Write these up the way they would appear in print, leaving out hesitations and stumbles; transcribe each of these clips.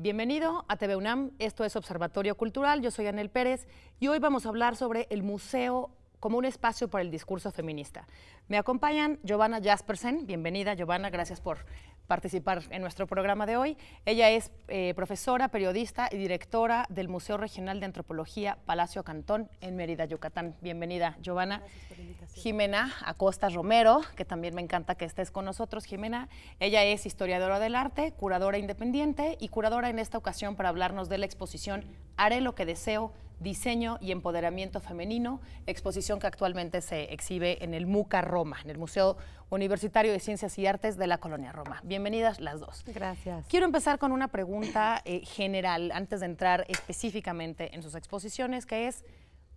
Bienvenido a TV UNAM, esto es Observatorio Cultural, yo soy Anel Pérez y hoy vamos a hablar sobre el museo como un espacio para el discurso feminista. Me acompañan Giovanna Jaspersen, bienvenida Giovanna, gracias por participar en nuestro programa de hoy. Ella es profesora, periodista y directora del Museo Regional de Antropología Palacio Cantón en Mérida, Yucatán. Bienvenida, Giovanna. Gracias por la invitación. Jimena Acosta Romero, que también me encanta que estés con nosotros, Jimena. Ella es historiadora del arte, curadora independiente y curadora en esta ocasión para hablarnos de la exposición Haré lo que deseo, diseño y empoderamiento femenino, exposición que actualmente se exhibe en el MUCA Roma, en el Museo Universitario de Ciencias y Artes de la Colonia Roma. Bienvenidas las dos. Gracias. Quiero empezar con una pregunta general, antes de entrar específicamente en sus exposiciones, que es,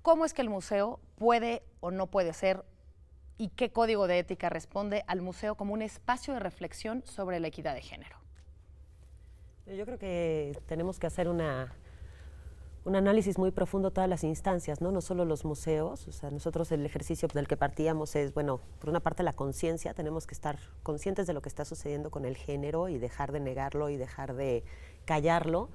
¿cómo es que el museo puede o no puede ser y qué código de ética responde al museo como un espacio de reflexión sobre la equidad de género? Yo creo que tenemos que hacer un análisis muy profundo de todas las instancias, ¿no? No solo los museos, o sea, nosotros el ejercicio del que partíamos es, bueno, por una parte la conciencia, tenemos que estar conscientes de lo que está sucediendo con el género y dejar de negarlo y dejar de callarlo,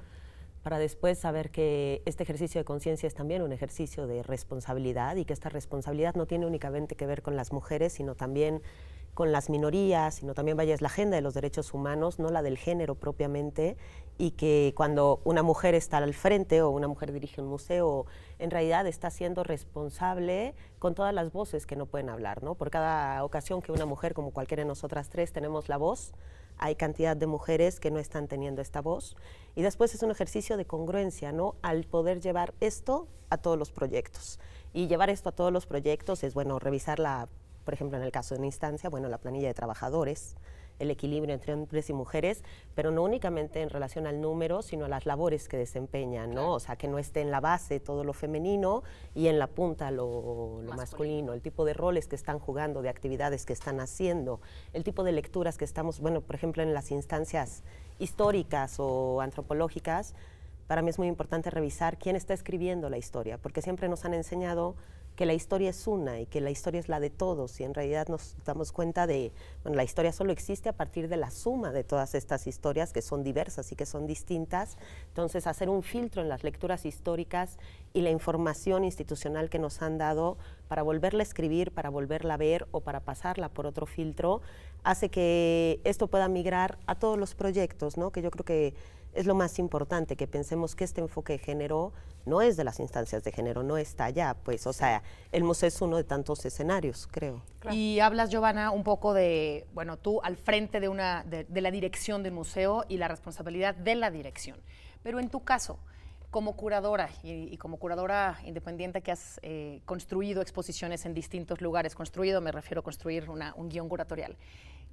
para después saber que este ejercicio de conciencia es también un ejercicio de responsabilidad y que esta responsabilidad no tiene únicamente que ver con las mujeres, sino también con las minorías, sino también vaya es la agenda de los derechos humanos, no la del género propiamente, y que cuando una mujer está al frente o una mujer dirige un museo, en realidad está siendo responsable con todas las voces que no pueden hablar, ¿no? Por cada ocasión que una mujer, como cualquiera de nosotras tres, tenemos la voz, hay cantidad de mujeres que no están teniendo esta voz. Y después es un ejercicio de congruencia, ¿no? Al poder llevar esto a todos los proyectos. Y llevar esto a todos los proyectos es, bueno, revisar por ejemplo, en el caso de una instancia, bueno, la planilla de trabajadores, el equilibrio entre hombres y mujeres, pero no únicamente en relación al número, sino a las labores que desempeñan, ¿no? O sea, que no esté en la base todo lo femenino y en la punta lo masculino, el tipo de roles que están jugando, de actividades que están haciendo, el tipo de lecturas que estamos, bueno, por ejemplo, en las instancias históricas o antropológicas, para mí es muy importante revisar quién está escribiendo la historia, porque siempre nos han enseñado que la historia es una y que la historia es la de todos, y en realidad nos damos cuenta de, bueno, la historia solo existe a partir de la suma de todas estas historias que son diversas y que son distintas. Entonces, hacer un filtro en las lecturas históricas y la información institucional que nos han dado para volverla a escribir, para volverla a ver o para pasarla por otro filtro, hace que esto pueda migrar a todos los proyectos, ¿no? Que yo creo que es lo más importante, que pensemos que este enfoque de género no es de las instancias de género, no está allá, pues, o sea, el museo es uno de tantos escenarios, creo. Claro. Y hablas, Giovanna, un poco de, bueno, tú al frente de la dirección del museo y la responsabilidad de la dirección. Pero en tu caso, como curadora y como curadora independiente que has construido exposiciones en distintos lugares, construido, me refiero a construir un guión curatorial,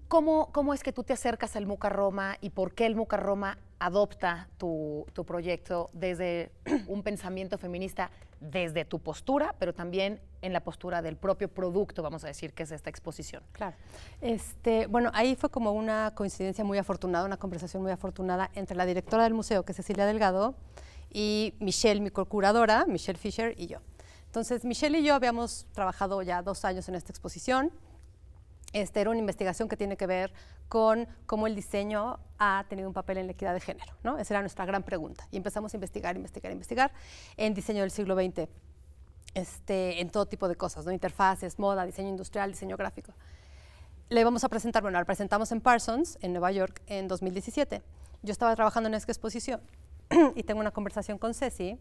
¿cómo es que tú te acercas al MUCA Roma y por qué el MUCA Roma adopta tu proyecto desde un pensamiento feminista, desde tu postura, pero también en la postura del propio producto, vamos a decir, que es esta exposición? Claro. Bueno, ahí fue como una coincidencia muy afortunada, una conversación muy afortunada entre la directora del museo, que es Cecilia Delgado, y Michelle, mi co-curadora, Michelle Fisher, y yo. Entonces, Michelle y yo habíamos trabajado ya 2 años en esta exposición. Era una investigación que tiene que ver con cómo el diseño ha tenido un papel en la equidad de género, ¿no? Esa era nuestra gran pregunta. Y empezamos a investigar en diseño del siglo XX, en todo tipo de cosas, ¿no? Interfaces, moda, diseño industrial, diseño gráfico. Le vamos a presentar, bueno, la presentamos en Parsons, en Nueva York, en 2017. Yo estaba trabajando en esta exposición y tengo una conversación con Ceci,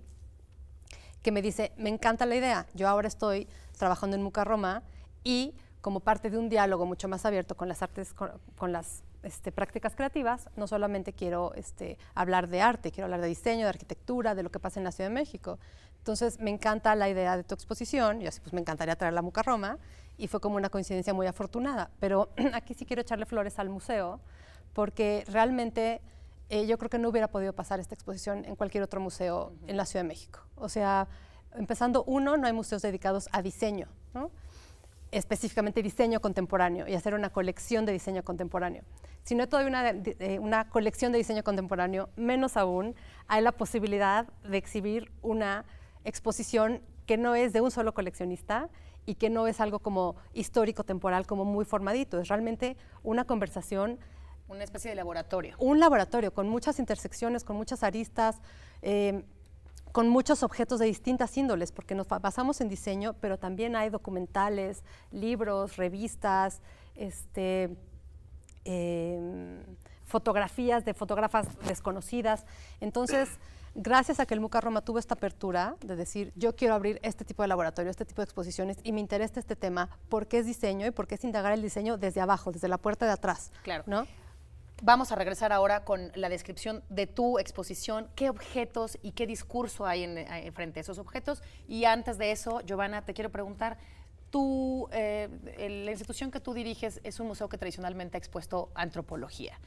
que me dice, me encanta la idea, yo ahora estoy trabajando en MUCA Roma y como parte de un diálogo mucho más abierto con las artes, con las prácticas creativas, no solamente quiero hablar de arte, quiero hablar de diseño, de arquitectura, de lo que pasa en la Ciudad de México. Entonces, me encanta la idea de tu exposición, y así pues me encantaría traer la MUCA Roma, y fue como una coincidencia muy afortunada. Pero aquí sí quiero echarle flores al museo, porque realmente yo creo que no hubiera podido pasar esta exposición en cualquier otro museo en la Ciudad de México. O sea, empezando no hay museos dedicados a diseño, ¿no? Específicamente diseño contemporáneo y hacer una colección de diseño contemporáneo. Si no hay todavía una colección de diseño contemporáneo, menos aún hay la posibilidad de exhibir una exposición que no es de un solo coleccionista y que no es algo como histórico temporal, como muy formadito, es realmente una conversación Una especie de laboratorio. Un laboratorio con muchas intersecciones, con muchas aristas, con muchos objetos de distintas índoles, porque nos basamos en diseño, pero también hay documentales, libros, revistas, fotografías de fotógrafas desconocidas. Entonces, gracias a que el MUCA Roma tuvo esta apertura de decir, yo quiero abrir este tipo de laboratorio, este tipo de exposiciones, y me interesa este tema, porque es diseño y porque es indagar el diseño desde abajo, desde la puerta de atrás. Claro. ¿No? Vamos a regresar ahora con la descripción de tu exposición, qué objetos y qué discurso hay frente a esos objetos. Y antes de eso, Giovanna, te quiero preguntar, la institución que tú diriges es un museo que tradicionalmente ha expuesto antropología.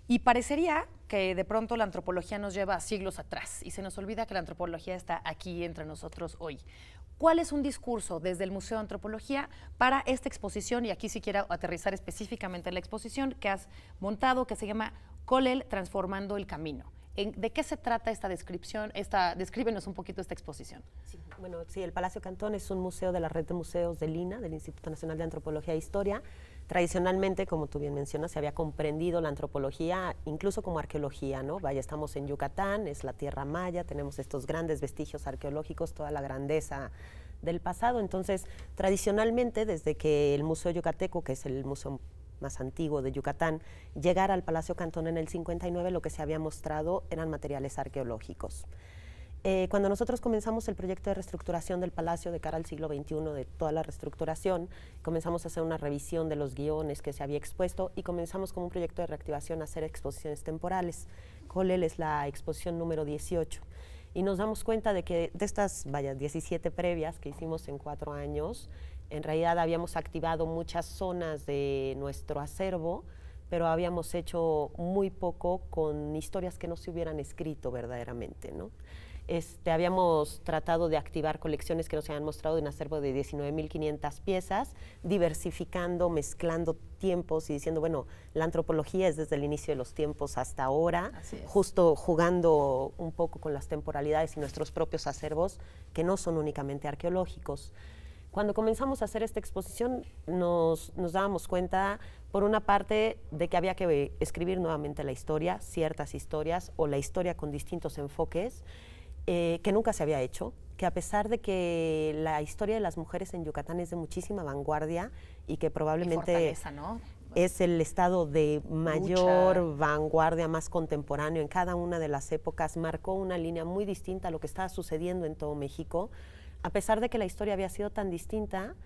Y parecería que de pronto la antropología nos lleva a siglos atrás y se nos olvida que la antropología está aquí entre nosotros hoy. ¿Cuál es un discurso desde el Museo de Antropología para esta exposición? Y aquí sí quiero aterrizar específicamente en la exposición que has montado, que se llama Colel Transformando el Camino. ¿De qué se trata esta descripción? Descríbenos un poquito esta exposición. Sí, bueno, sí, el Palacio Cantón es un museo de la red de museos del INAH, del Instituto Nacional de Antropología e Historia. Tradicionalmente, como tú bien mencionas, se había comprendido la antropología incluso como arqueología, ¿no? Vaya, estamos en Yucatán, es la tierra maya, tenemos estos grandes vestigios arqueológicos, toda la grandeza del pasado. Entonces, tradicionalmente, desde que el Museo Yucateco, que es el museo más antiguo de Yucatán, llegara al Palacio Cantón en el 59, lo que se había mostrado eran materiales arqueológicos. Cuando nosotros comenzamos el proyecto de reestructuración del Palacio de cara al siglo XXI, de toda la reestructuración, comenzamos a hacer una revisión de los guiones que se había expuesto y comenzamos como un proyecto de reactivación a hacer exposiciones temporales. Colel es la exposición número 18 y nos damos cuenta de que de estas, 17 previas que hicimos en 4 años, en realidad habíamos activado muchas zonas de nuestro acervo, pero habíamos hecho muy poco con historias que no se hubieran escrito verdaderamente, ¿no? Habíamos tratado de activar colecciones que nos habían mostrado de un acervo de 19.500 piezas, diversificando, mezclando tiempos y diciendo, bueno, la antropología es desde el inicio de los tiempos hasta ahora, justo jugando un poco con las temporalidades y nuestros propios acervos, que no son únicamente arqueológicos. Cuando comenzamos a hacer esta exposición nos dábamos cuenta, por una parte, de que había que escribir nuevamente la historia, ciertas historias, o la historia con distintos enfoques, que nunca se había hecho, que a pesar de que la historia de las mujeres en Yucatán es de muchísima vanguardia y que probablemente fortaleza, ¿no? Es el estado de mayor vanguardia, más contemporáneo en cada una de las épocas, marcó una línea muy distinta a lo que estaba sucediendo en todo México. A pesar de que la historia había sido tan distinta,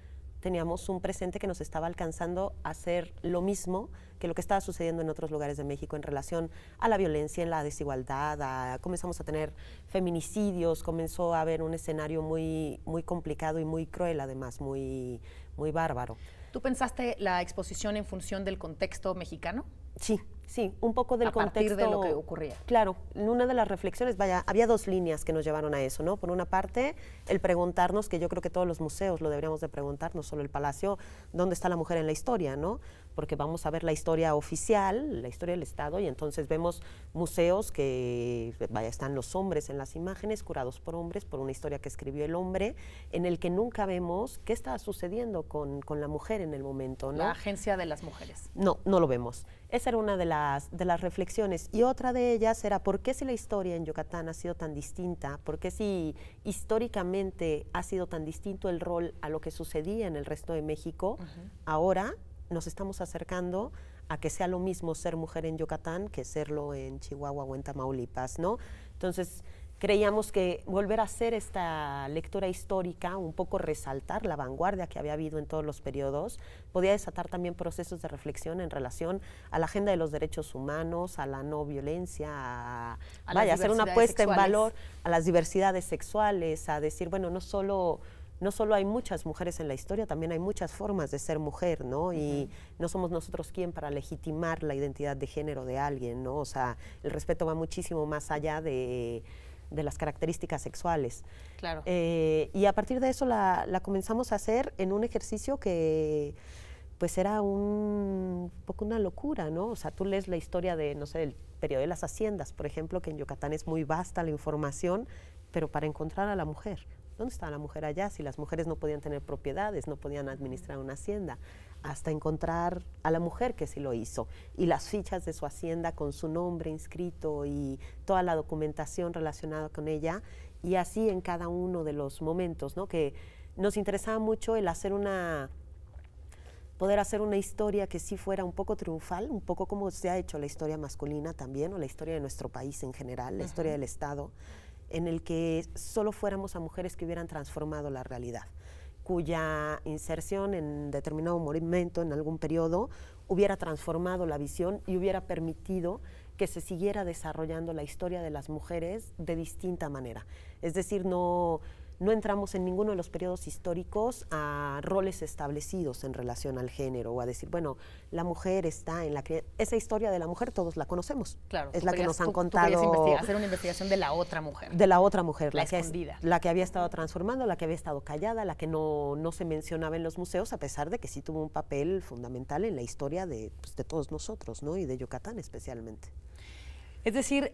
teníamos un presente que nos estaba alcanzando a hacer lo mismo que lo que estaba sucediendo en otros lugares de México en relación a la violencia, en la desigualdad, comenzamos a tener feminicidios, comenzó a haber un escenario muy, muy complicado y muy cruel, además, muy, muy bárbaro. ¿Tú pensaste la exposición en función del contexto mexicano? Sí, sí, un poco del contexto. A partir de lo que ocurría. Claro, en una de las reflexiones, había 2 líneas que nos llevaron a eso, ¿no? Por una parte, el preguntarnos, que yo creo que todos los museos lo deberíamos de preguntar, no solo el Palacio, ¿dónde está la mujer en la historia, no? Porque vamos a ver la historia oficial, la historia del Estado, y entonces vemos museos que, están los hombres en las imágenes, curados por hombres, por una historia que escribió el hombre, en el que nunca vemos qué está sucediendo con la mujer en el momento, ¿no? La agencia de las mujeres. No, no lo vemos. Esa era una de las reflexiones. Y otra de ellas era, ¿por qué si la historia en Yucatán ha sido tan distinta? ¿Por qué si históricamente ha sido tan distinto el rol a lo que sucedía en el resto de México, ahora nos estamos acercando a que sea lo mismo ser mujer en Yucatán que serlo en Chihuahua o en Tamaulipas, ¿no? Entonces, creíamos que volver a hacer esta lectura histórica, un poco resaltar la vanguardia que había habido en todos los periodos, podía desatar también procesos de reflexión en relación a la agenda de los derechos humanos, a la no violencia, a hacer una puesta en valor a las diversidades sexuales, a decir, bueno, no solo hay muchas mujeres en la historia, también hay muchas formas de ser mujer, ¿no? Y no somos nosotros quien para legitimar la identidad de género de alguien, ¿no? O sea, el respeto va muchísimo más allá de las características sexuales. Claro. Y a partir de eso la comenzamos a hacer en un ejercicio que pues era un poco una locura, ¿no? O sea, tú lees la historia de, no sé, del periodo de las haciendas, por ejemplo, que en Yucatán es muy vasta la información, pero para encontrar a la mujer, ¿dónde estaba la mujer allá? Si las mujeres no podían tener propiedades, no podían administrar una hacienda. hasta encontrar a la mujer que sí lo hizo, y las fichas de su hacienda con su nombre inscrito y toda la documentación relacionada con ella, y así en cada uno de los momentos, ¿no? Que nos interesaba mucho el poder hacer una historia que sí fuera un poco triunfal, un poco como se ha hecho la historia masculina también, o la historia de nuestro país en general, la historia del Estado, en el que solo fuéramos a mujeres que hubieran transformado la realidad, cuya inserción en determinado momento, en algún periodo, hubiera transformado la visión y hubiera permitido que se siguiera desarrollando la historia de las mujeres de distinta manera. Es decir, no entramos en ninguno de los periodos históricos a roles establecidos en relación al género o a decir, bueno, la mujer está en la que... Esa historia de la mujer todos la conocemos. Claro. Es la que nos han contado... hacer una investigación de la otra mujer. De la otra mujer. La escondida. La que había estado transformando, la que había estado callada, la que no se mencionaba en los museos, a pesar de que sí tuvo un papel fundamental en la historia de todos nosotros, ¿no? Y de Yucatán especialmente. Es decir,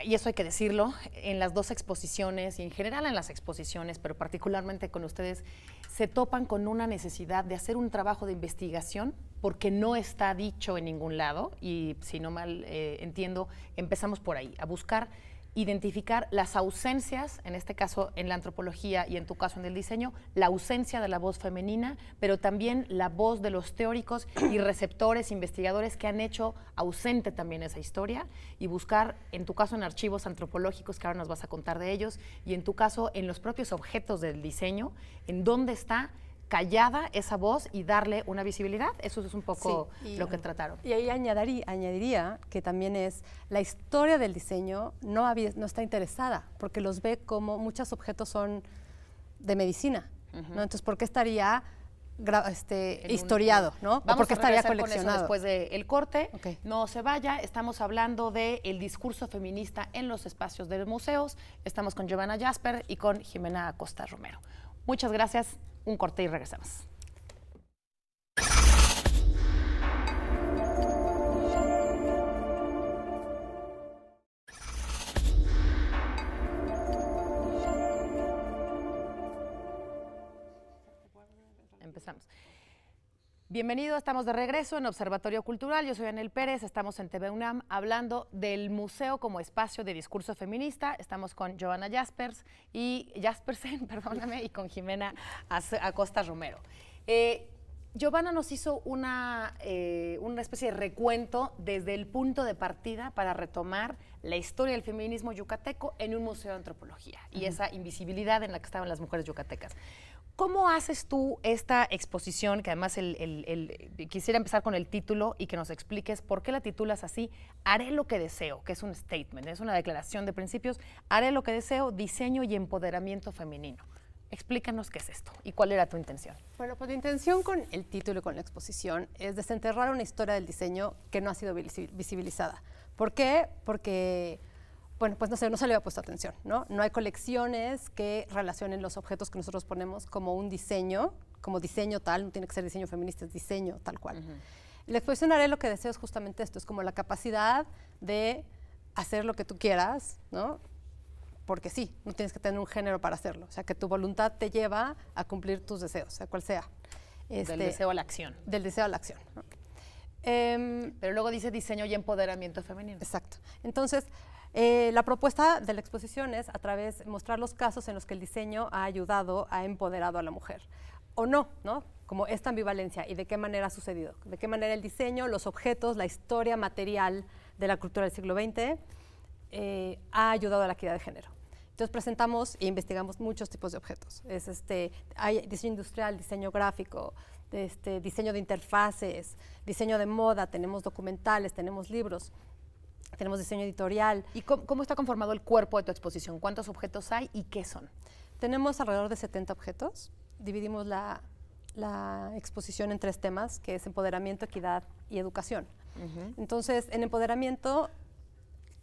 y eso hay que decirlo, en las dos exposiciones y en general en las exposiciones, pero particularmente con ustedes, se topan con una necesidad de hacer un trabajo de investigación porque no está dicho en ningún lado y, si no mal entiendo, empezamos por ahí, a buscar identificar las ausencias, en este caso en la antropología y en tu caso en el diseño, la ausencia de la voz femenina, pero también la voz de los teóricos y receptores, investigadores que han hecho ausente también esa historia, y buscar, en tu caso en archivos antropológicos, que ahora nos vas a contar de ellos, y en tu caso en los propios objetos del diseño, en dónde está callada esa voz y darle una visibilidad. Eso es un poco lo que trataron. Y ahí añadiría que también es la historia del diseño no está interesada, porque los ve como muchos objetos son de medicina, ¿no? Entonces, ¿por qué estaría historiado, ¿no? Vamos porque a estaría coleccionado con eso después del corte. Okay. No se vaya, estamos hablando del discurso feminista en los espacios de los museos. Estamos con Giovanna Jasper y con Jimena Acosta Romero. Muchas gracias. Un corte y regresamos. Empezamos. Bienvenido, estamos de regreso en Observatorio Cultural. Yo soy Anel Pérez, estamos en TV UNAM hablando del museo como espacio de discurso feminista. Estamos con Giovanna Jaspersen, y con Jimena Acosta Romero. Giovanna nos hizo una especie de recuento desde el punto de partida para retomar la historia del feminismo yucateco en un museo de antropología y esa invisibilidad en la que estaban las mujeres yucatecas. ¿Cómo haces tú esta exposición, que además quisiera empezar con el título y que nos expliques por qué la titulas así, Haré lo que deseo, que es un statement, es una declaración de principios, haré lo que deseo, diseño y empoderamiento femenino? Explícanos qué es esto y cuál era tu intención. Bueno, pues la intención con el título y con la exposición es desenterrar una historia del diseño que no ha sido visibilizada. ¿Por qué? Porque... bueno, pues no se le había puesto atención, ¿no? No hay colecciones que relacionen los objetos que nosotros ponemos como un diseño, como diseño tal, no tiene que ser diseño feminista, es diseño tal cual. La exposición Haré lo que deseo es justamente esto, es como la capacidad de hacer lo que tú quieras, ¿no? Porque sí, no tienes que tener un género para hacerlo, o sea, que tu voluntad te lleva a cumplir tus deseos, sea cual sea. Del deseo a la acción. Del deseo a la acción, ¿no? Pero luego dice diseño y empoderamiento femenino. Exacto. Entonces, la propuesta de la exposición es mostrar los casos en los que el diseño ha ayudado, ha empoderado a la mujer. O no, ¿no? Como esta ambivalencia y de qué manera ha sucedido. De qué manera el diseño, los objetos, la historia material de la cultura del siglo XX ha ayudado a la equidad de género. Entonces presentamos e investigamos muchos tipos de objetos. Hay diseño industrial, diseño gráfico, diseño de interfaces, diseño de moda, tenemos documentales, tenemos libros. Tenemos diseño editorial. ¿Y cómo está conformado el cuerpo de tu exposición? ¿Cuántos objetos hay y qué son? Tenemos alrededor de 70 objetos. Dividimos la exposición en 3 temas, que es empoderamiento, equidad y educación. Entonces, en empoderamiento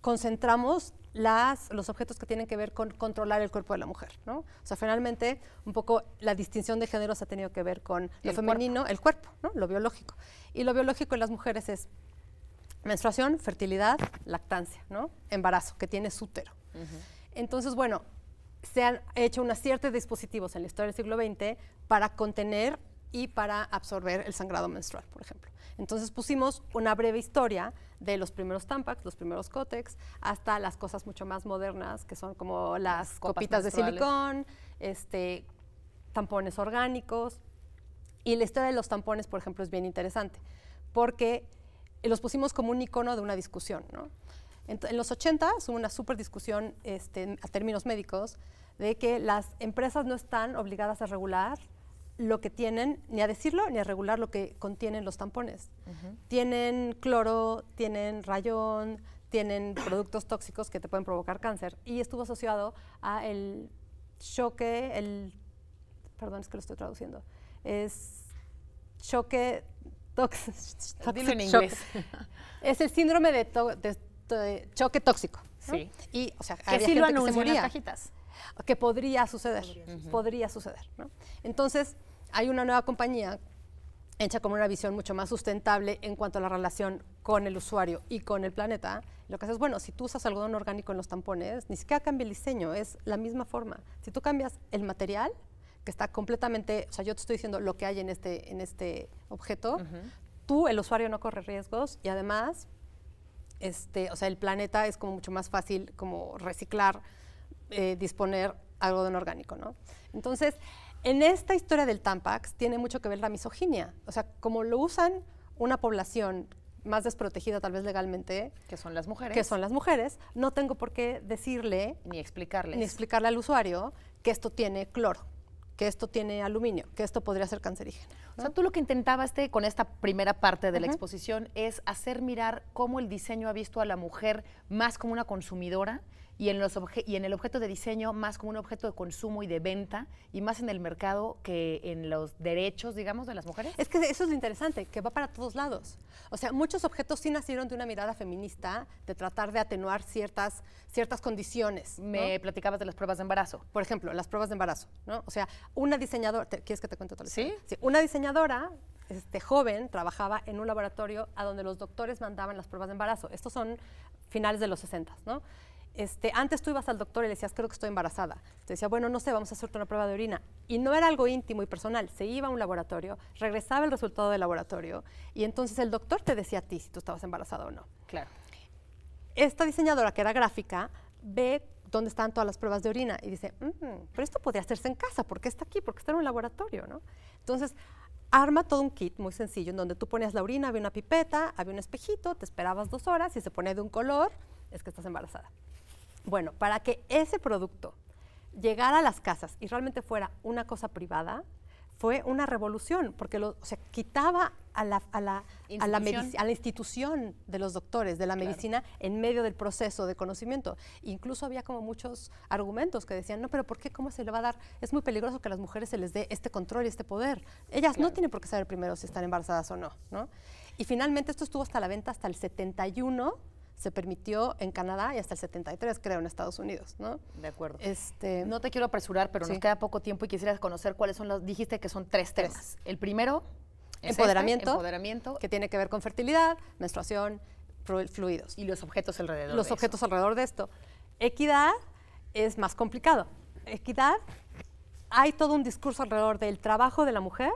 concentramos los objetos que tienen que ver con controlar el cuerpo de la mujer, ¿no? O sea, finalmente, un poco la distinción de géneros ha tenido que ver con lo femenino, el cuerpo, ¿no? Lo biológico. Y lo biológico en las mujeres es menstruación, fertilidad, lactancia, ¿no? Embarazo, que tiene útero. Entonces, bueno, se han hecho una serie de dispositivos en la historia del siglo XX para contener y para absorber el sangrado menstrual, por ejemplo. Entonces pusimos una breve historia de los primeros Tampax, los primeros Kotex, hasta las cosas mucho más modernas, que son como las copitas de silicón, tampones orgánicos. Y la historia de los tampones, por ejemplo, es bien interesante, porque los pusimos como un icono de una discusión, ¿no? En los 80 hubo una súper discusión a términos médicos de que las empresas no están obligadas a regular lo que tienen, ni a decirlo, ni a regular lo que contienen los tampones. Tienen cloro, tienen rayón, tienen productos tóxicos que te pueden provocar cáncer. Y estuvo asociado a el choque, perdón, es que lo estoy traduciendo, es choque tóxico. Dilo en inglés. Es el síndrome de choque tóxico, ¿no? Sí. Y, o sea, que sí lo anuncian en las cajitas. Que podría suceder, podría suceder, ¿no? Entonces, hay una nueva compañía hecha con una visión mucho más sustentable en cuanto a la relación con el usuario y con el planeta. Lo que haces, bueno, si tú usas algodón orgánico en los tampones, ni siquiera cambia el diseño, es la misma forma. Si tú cambias el material, que está completamente, o sea, yo te estoy diciendo lo que hay en este objeto, tú, el usuario, no corre riesgos y además, o sea, el planeta es como mucho más fácil como reciclar, disponer algodón orgánico, ¿no? Entonces, en esta historia del Tampax tiene mucho que ver la misoginia. O sea, como lo usan una población más desprotegida tal vez legalmente, que son las mujeres, no tengo por qué decirle ni explicarle al usuario que esto tiene cloro, que esto tiene aluminio, que esto podría ser cancerígeno, ¿no? O sea, tú lo que intentabas con esta primera parte de la exposición es hacer mirar cómo el diseño ha visto a la mujer más como una consumidora y en el objeto de diseño más como un objeto de consumo y de venta y más en el mercado que en los derechos, digamos, de las mujeres. Es que eso es lo interesante, que va para todos lados. O sea, muchos objetos sí nacieron de una mirada feminista, de tratar de atenuar ciertas condiciones, ¿no? Me platicabas de las pruebas de embarazo. Por ejemplo, las pruebas de embarazo, ¿no? O sea, una diseñadora, ¿quieres que te cuente toda la historia? ¿Sí? Sí, una diseñadora joven trabajaba en un laboratorio a donde los doctores mandaban las pruebas de embarazo. Estos son finales de los 60, ¿no? Antes tú ibas al doctor y le decías, creo que estoy embarazada. Te decía, bueno, no sé, vamos a hacerte una prueba de orina. Y no era algo íntimo y personal. Se iba a un laboratorio, regresaba el resultado del laboratorio y entonces el doctor te decía a ti si tú estabas embarazada o no. Claro. Esta diseñadora, que era gráfica, ve dónde están todas las pruebas de orina y dice, pero esto podría hacerse en casa. ¿Por qué está aquí? Porque está en un laboratorio, ¿no? Entonces, arma todo un kit muy sencillo en donde tú ponías la orina, había una pipeta, había un espejito, te esperabas 2 horas y se ponía de un color, es que estás embarazada. Bueno, para que ese producto llegara a las casas y realmente fuera una cosa privada, fue una revolución, porque quitaba a la institución de los doctores, de la medicina, en medio del proceso de conocimiento. Incluso había como muchos argumentos que decían, no, pero ¿por qué? ¿Cómo se le va a dar? Es muy peligroso que a las mujeres se les dé este control y este poder. Ellas no tienen por qué saber primero si están embarazadas o no, ¿no? Y finalmente esto estuvo hasta la venta hasta el 71, se permitió en Canadá y hasta el 73, creo, en Estados Unidos, ¿no? De acuerdo. No te quiero apresurar, pero nos queda poco tiempo y quisiera conocer cuáles son dijiste que son 3 temas. El primero es empoderamiento, que tiene que ver con fertilidad, menstruación, fluidos. Y los objetos alrededor Los objetos alrededor de esto. Equidad es más complicado. Equidad, hay todo un discurso alrededor del trabajo de la mujer,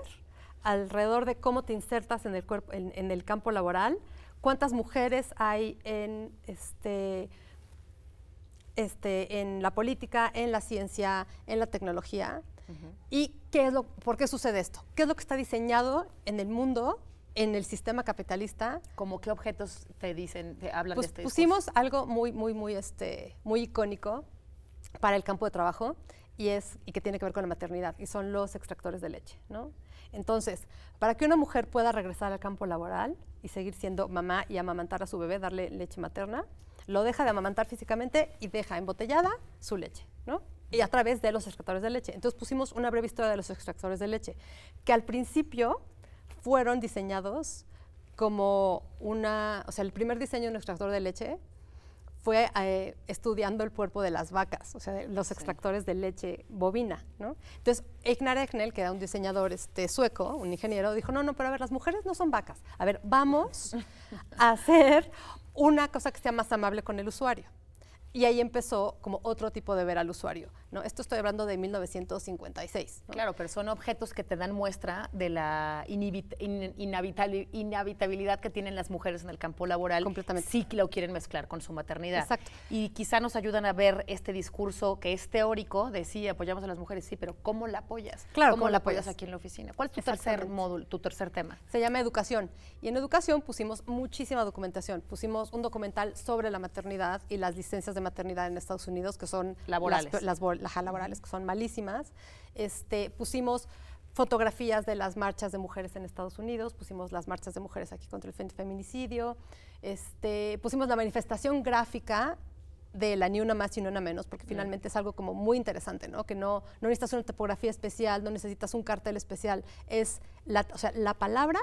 alrededor de cómo te insertas en el cuerpo, en el campo laboral. ¿Cuántas mujeres hay en la política, en la ciencia, en la tecnología? ¿Y por qué sucede esto? ¿Qué es lo que está diseñado en el mundo, en el sistema capitalista? ¿Cómo qué objetos te hablan de este discurso? Pusimos algo muy icónico para el campo de trabajo y que tiene que ver con la maternidad, y son los extractores de leche, ¿no? Entonces, para que una mujer pueda regresar al campo laboral y seguir siendo mamá y amamantar a su bebé, darle leche materna, lo deja de amamantar físicamente y deja embotellada su leche, ¿no? Y a través de los extractores de leche. Entonces pusimos una breve historia de los extractores de leche, que al principio fueron diseñados como el primer diseño de un extractor de leche fue estudiando el cuerpo de las vacas, o sea, los extractores de leche bovina, ¿no? Entonces, Einar Egnell, que era un diseñador sueco, un ingeniero, dijo, no, pero a ver, las mujeres no son vacas. A ver, vamos a hacer una cosa que sea más amable con el usuario. Y ahí empezó como otro tipo de ver al usuario. ¿no? Esto estoy hablando de 1956. ¿no? Claro, pero son objetos que te dan muestra de la inhabitabilidad que tienen las mujeres en el campo laboral. Completamente. Sí que lo quieren mezclar con su maternidad. Exacto. Y quizá nos ayudan a ver este discurso que es teórico de sí, apoyamos a las mujeres, sí, pero ¿cómo la apoyas? Claro, ¿Cómo ¿cómo la la apoyas apoyas? aquí en la oficina? ¿Cuál es tu tercer módulo, tu tercer tema? Se llama educación. Y en educación pusimos muchísima documentación. Pusimos un documental sobre la maternidad y las licencias de maternidad en Estados Unidos, que son laborales, las laborales, que son malísimas. Pusimos fotografías de las marchas de mujeres en Estados Unidos, pusimos las marchas de mujeres aquí contra el feminicidio, pusimos la manifestación gráfica de la ni una más y ni una menos, porque finalmente es algo como muy interesante, ¿no? Que no necesitas una tipografía especial, no necesitas un cartel especial, o sea, la palabra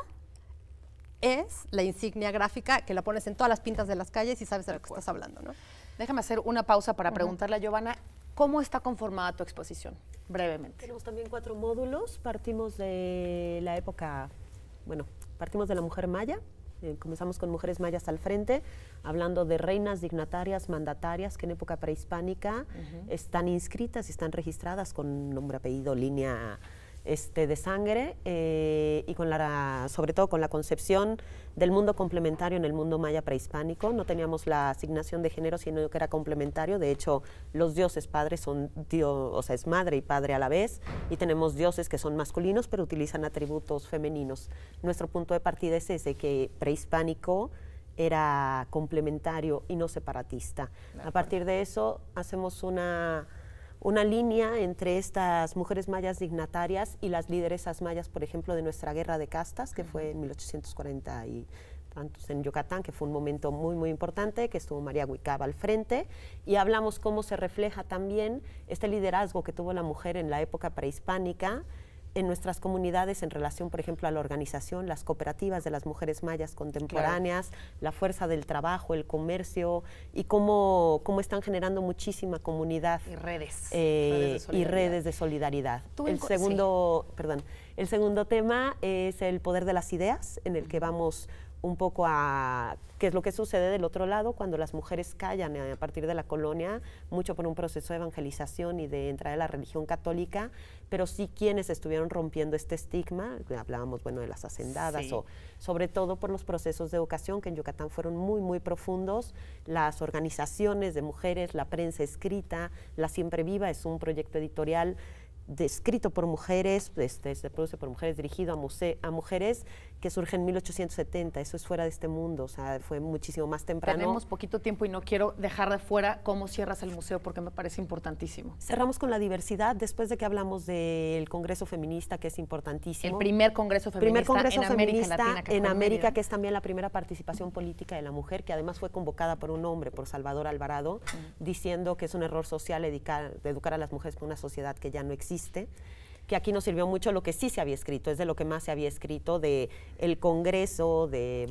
es la insignia gráfica que la pones en todas las pintas de las calles y sabes de lo que estás hablando, ¿no? Déjame hacer una pausa para preguntarle a Giovanna, ¿cómo está conformada tu exposición? Brevemente. Tenemos también 4 módulos, partimos de la época, partimos de la mujer maya, comenzamos con mujeres mayas al frente, hablando de reinas, dignatarias, mandatarias que en época prehispánica están inscritas y están registradas con nombre, apellido, línea de sangre y sobre todo con la concepción del mundo complementario en el mundo maya prehispánico. No teníamos la asignación de género, sino que era complementario. De hecho, los dioses padres son es madre y padre a la vez, y tenemos dioses que son masculinos, pero utilizan atributos femeninos. Nuestro punto de partida es ese, que prehispánico era complementario y no separatista. A partir de eso, hacemos una línea entre estas mujeres mayas dignatarias y las lideresas mayas, por ejemplo, de nuestra guerra de castas, que fue en 1840 y tantos en Yucatán, que fue un momento muy, muy importante, que estuvo María Huicaba al frente, y hablamos cómo se refleja también este liderazgo que tuvo la mujer en la época prehispánica, en nuestras comunidades en relación, por ejemplo, a la organización, las cooperativas de las mujeres mayas contemporáneas, la fuerza del trabajo, el comercio, y cómo están generando muchísima comunidad. Y redes. Redes de solidaridad. El segundo tema es el poder de las ideas, en el que vamos un poco a qué es lo que sucede del otro lado cuando las mujeres callan a partir de la colonia, mucho por un proceso de evangelización y de entrada de la religión católica, pero sí quienes estuvieron rompiendo este estigma, hablábamos de las hacendadas, o sobre todo por los procesos de educación que en Yucatán fueron muy, muy profundos, las organizaciones de mujeres, la prensa escrita, La Siempre Viva es un proyecto editorial escrito por mujeres, se produce por mujeres, dirigido a mujeres, que surge en 1870, eso es fuera de este mundo, o sea, fue muchísimo más temprano. Tenemos poquito tiempo y no quiero dejar de fuera cómo cierras el museo, porque me parece importantísimo. Cerramos con la diversidad, después de que hablamos del Congreso Feminista, que es importantísimo. El primer Congreso Feminista en América Latina. En América, que es también la primera participación política de la mujer, que además fue convocada por un hombre, por Salvador Alvarado, diciendo que es un error social educar a las mujeres por una sociedad que ya no existe, que aquí nos sirvió mucho lo que sí se había escrito, es de lo que más se había escrito, de el Congreso, de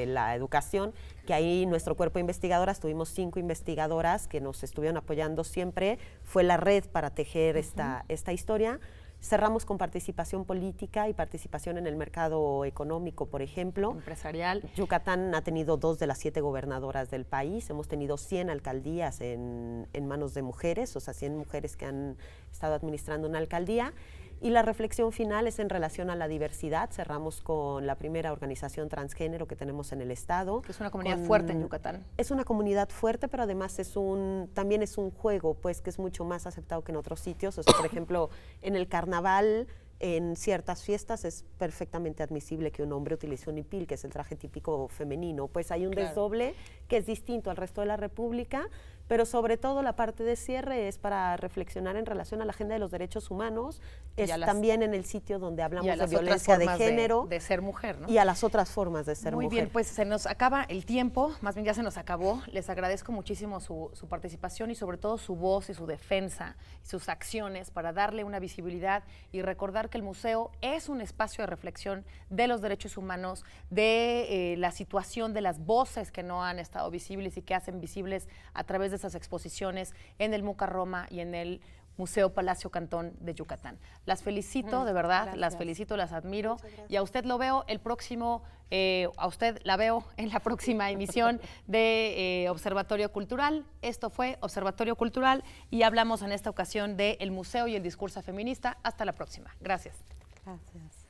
la educación, que ahí nuestro cuerpo de investigadoras, tuvimos 5 investigadoras que nos estuvieron apoyando siempre, fue la red para tejer esta historia. Cerramos con participación política y participación en el mercado económico, por ejemplo. Empresarial. Yucatán ha tenido 2 de las 7 gobernadoras del país. Hemos tenido 100 alcaldías en manos de mujeres, o sea, 100 mujeres que han estado administrando una alcaldía. Y la reflexión final es en relación a la diversidad. Cerramos con la primera organización transgénero que tenemos en el estado. Que es una comunidad fuerte en Yucatán. Es una comunidad fuerte, pero además también es un juego, pues, que es mucho más aceptado que en otros sitios. O sea, por ejemplo, en el carnaval, en ciertas fiestas es perfectamente admisible que un hombre utilice un hipil, que es el traje típico femenino. Pues hay un desdoble que es distinto al resto de la República, pero sobre todo la parte de cierre es para reflexionar en relación a la agenda de los derechos humanos, es también en el sitio donde hablamos de violencia de género. De ser mujer, ¿no? Y a las otras formas de ser mujer. Muy bien, pues se nos acaba el tiempo, más bien ya se nos acabó. Les agradezco muchísimo su participación y sobre todo su voz y su defensa y sus acciones para darle una visibilidad y recordar que el museo es un espacio de reflexión de los derechos humanos, de la situación de las voces que no han estado visibles y que hacen visibles a través de esas exposiciones en el MUCA Roma y en el Museo Palacio Cantón de Yucatán. Las felicito, de verdad, gracias. las felicito, las admiro. Y a usted lo veo el próximo, a usted la veo en la próxima emisión de Observatorio Cultural. Esto fue Observatorio Cultural y hablamos en esta ocasión del museo y el discurso feminista. Hasta la próxima. Gracias. Gracias.